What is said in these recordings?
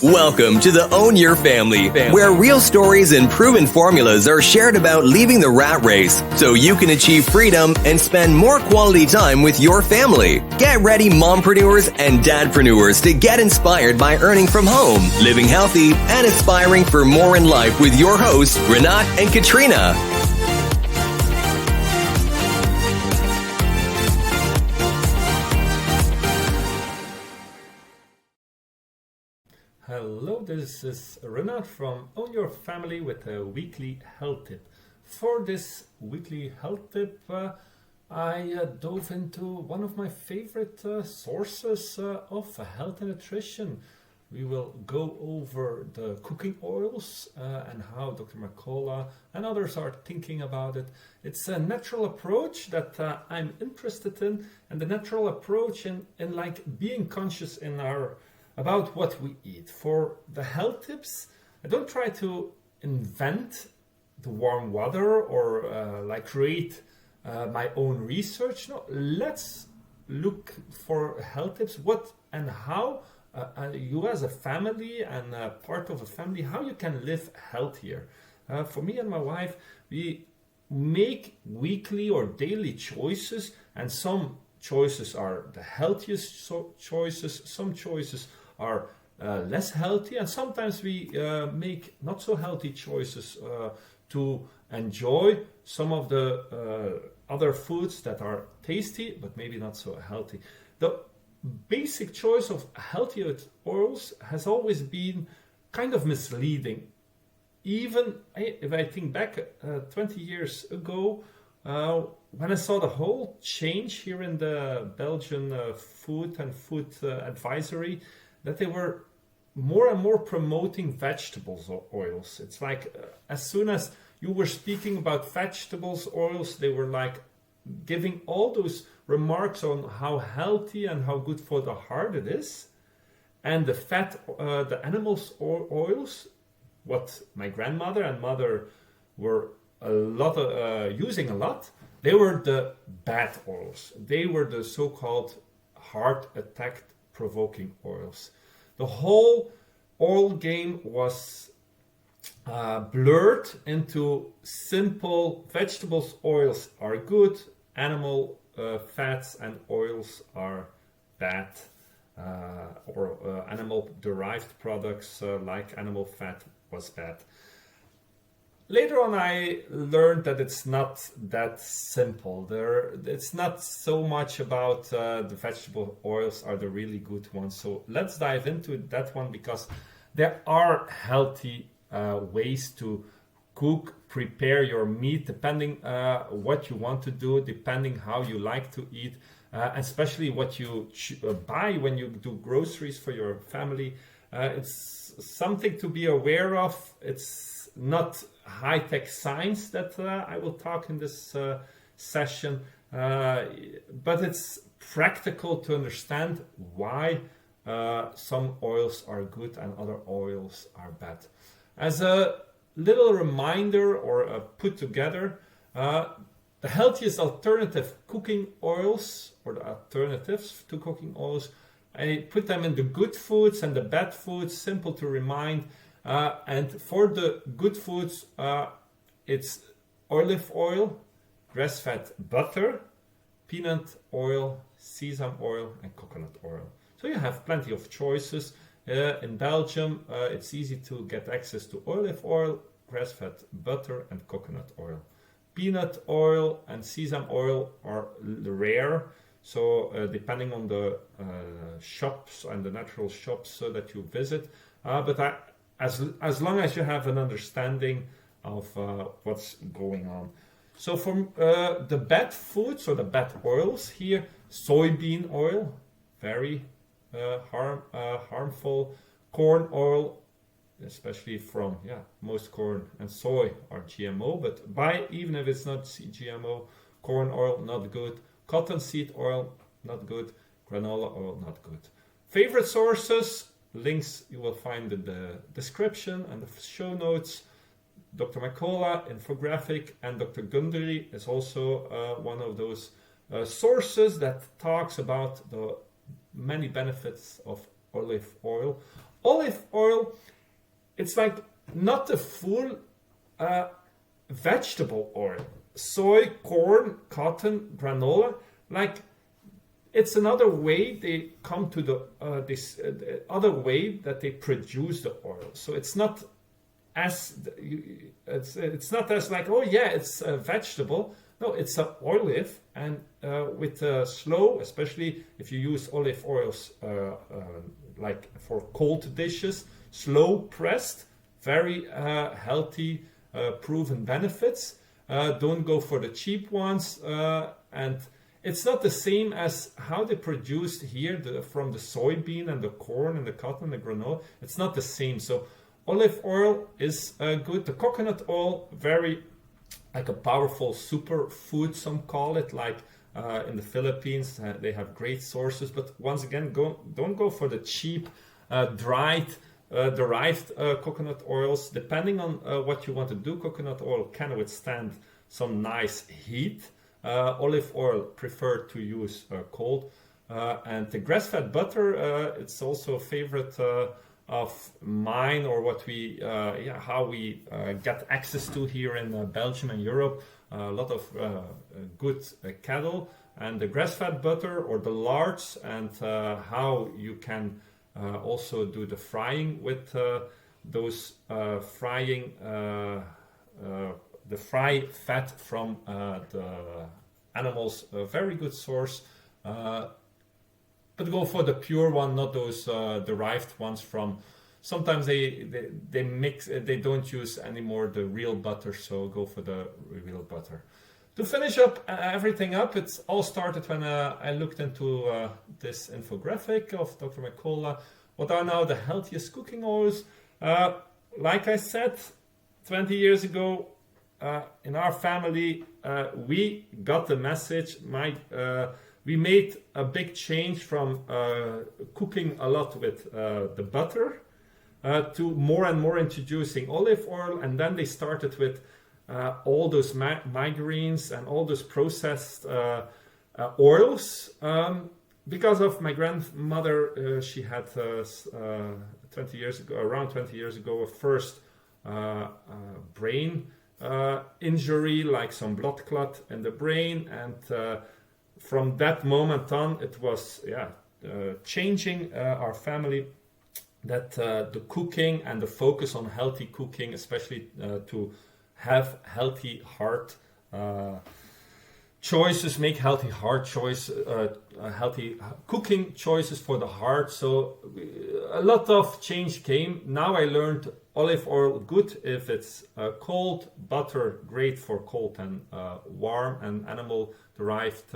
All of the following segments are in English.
Welcome to the Own Your Family, where real stories and proven formulas are shared about leaving the rat race so you can achieve freedom and spend more quality time with your family. Get ready, mompreneurs and dadpreneurs, to get inspired by earning from home, living healthy, and aspiring for more in life with your hosts, Renat and Katrina. Hello, this is Renat from Own Your Family with a weekly health tip. For this weekly health tip, I dove into one of my favorite sources of health and nutrition. We will go over the cooking oils and how Dr. Canola and others are thinking about it. It's a natural approach that I'm interested in, and the natural approach in like being conscious in our about what we eat. For the health tips, I don't try to invent the warm water or create my own research. No, let's look for health tips. What and how you as a family and part of a family, how you can live healthier. For me and my wife, we make weekly or daily choices, and some choices are the healthiest choices, some choices are less healthy, and sometimes we make not so healthy choices to enjoy some of the other foods that are tasty but maybe not so healthy. The basic choice of healthier oils has always been kind of misleading. Even if I think back 20 years ago, when I saw the whole change here in the Belgian food and food advisory, that they were more and more promoting vegetables oils. It's like as soon as you were speaking about vegetables oils, they were like giving all those remarks on how healthy and how good for the heart it is. And the fat, the animals oils, what my grandmother and mother were using a lot, they were the bad oils. They were the so-called heart attack provoking oils. The whole oil game was blurred into simple vegetables oils are good, animal fats and oils are bad, or animal derived products like animal fat was bad. Later on, I learned that it's not that simple. It's not so much about the vegetable oils are the really good ones. So let's dive into that one, because there are healthy ways to cook, prepare your meat, depending what you want to do, depending how you like to eat, especially what you buy when you do groceries for your family. It's something to be aware of. It's not high-tech science that I will talk in this session, but it's practical to understand why some oils are good and other oils are bad. As a little reminder or a put together, the healthiest alternative cooking oils, or the alternatives to cooking oils, I put them in the good foods and the bad foods, simple to remind. And for the good foods, it's olive oil, grass-fed butter, peanut oil, sesame oil, and coconut oil. So you have plenty of choices. In Belgium, it's easy to get access to olive oil, grass-fed butter, and coconut oil. Peanut oil and sesame oil are rare. So depending on the shops and the natural shops that you visit, as long as you have an understanding of what's going on. So from the bad foods or the bad oils here, soybean oil, very harmful. Corn oil, especially from most corn and soy are GMO, but even if it's not GMO, corn oil not good. Cottonseed oil not good. Canola oil not good. Favorite sources, links you will find in the description and the show notes. Dr. Canola infographic, and Dr. Gundry is also one of those sources that talks about the many benefits of olive oil. Olive oil it's like not the full vegetable oil. Soy, corn, cotton, granola, like it's another way they come to the other way that they produce the oil. So it's not as it's not as like, oh yeah, it's a vegetable. No, it's an olive, and with slow, especially if you use olive oils like for cold dishes, slow pressed, very healthy, proven benefits. Don't go for the cheap ones, and it's not the same as how they produced here from the soybean and the corn and the cotton and the granola. It's not the same. So olive oil is good. The coconut oil, very like a powerful superfood, some call it. Like in the Philippines, they have great sources. But once again, don't go for the cheap derived coconut oils. Depending on what you want to do, coconut oil can withstand some nice heat. Olive oil preferred to use cold. And the grass-fed butter, it's also a favorite of mine, or what we how we get access to here in Belgium and Europe. A lot of good cattle, and the grass-fed butter or the lards, and how you can also do the frying with those frying the fry fat from the animals. A very good source. But go for the pure one, not those derived ones from. Sometimes they mix. They don't use anymore the real butter, so go for the real butter. To finish up everything up, it's all started when I looked into this infographic of Dr. McCullough. What are now the healthiest cooking oils? Like I said, 20 years ago, in our family, we got the message. We made a big change from cooking a lot with the butter to more and more introducing olive oil, and then they started with all those margarines and all those processed oils. Because of my grandmother, she had 20 years ago, around 20 years ago, a first brain injury, like some blood clot in the brain, and from that moment on, it was changing our family. That the cooking and the focus on healthy cooking, especially to have healthy heart choices, make healthy heart choice, healthy cooking choices for the heart. So a lot of change came. Now I learned olive oil good if it's cold, butter great for cold and warm, and animal derived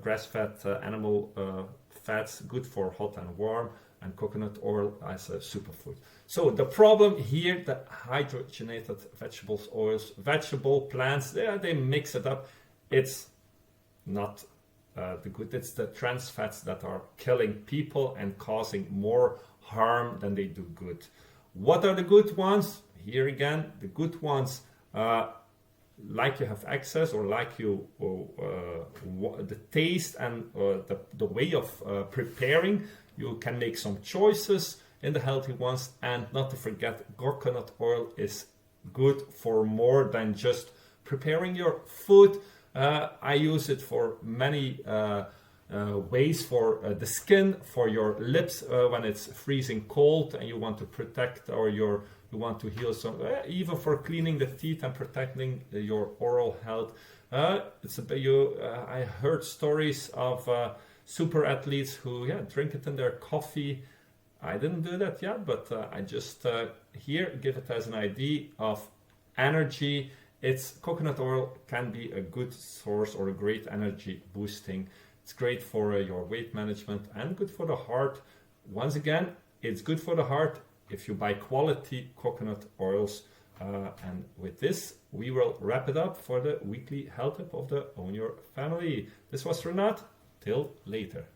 grass-fed animal fats good for hot and warm, and coconut oil as a superfood. So the problem here, the hydrogenated vegetables oils, vegetable plants, they mix it up. It's not the good. It's the trans fats that are killing people and causing more harm than they do good. What are the good ones? Here again, the good ones, like you have access, or like you the taste and the way of preparing. You can make some choices in the healthy ones, and not to forget, coconut oil is good for more than just preparing your food. I use it for many ways, for the skin, for your lips when it's freezing cold and you want to protect, or you want to heal some, even for cleaning the teeth and protecting your oral health. I heard stories of super athletes who drink it in their coffee. I didn't do that yet, but I just here give it as an idea of energy. It's coconut oil can be a good source or a great energy boosting. It's great for your weight management and good for the heart. Once again, it's good for the heart if you buy quality coconut oils. And with this, we will wrap it up for the weekly health tip of the Own Your Family. This was Renat. Till later.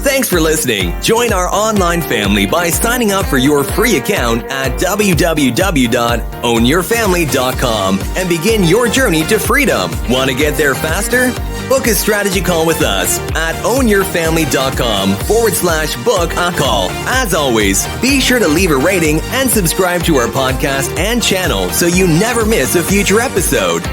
Thanks for listening. Join our online family by signing up for your free account at www.ownyourfamily.com and begin your journey to freedom. Want to get there faster? Book a strategy call with us at ownyourfamily.com/book a call. As always, be sure to leave a rating and subscribe to our podcast and channel so you never miss a future episode.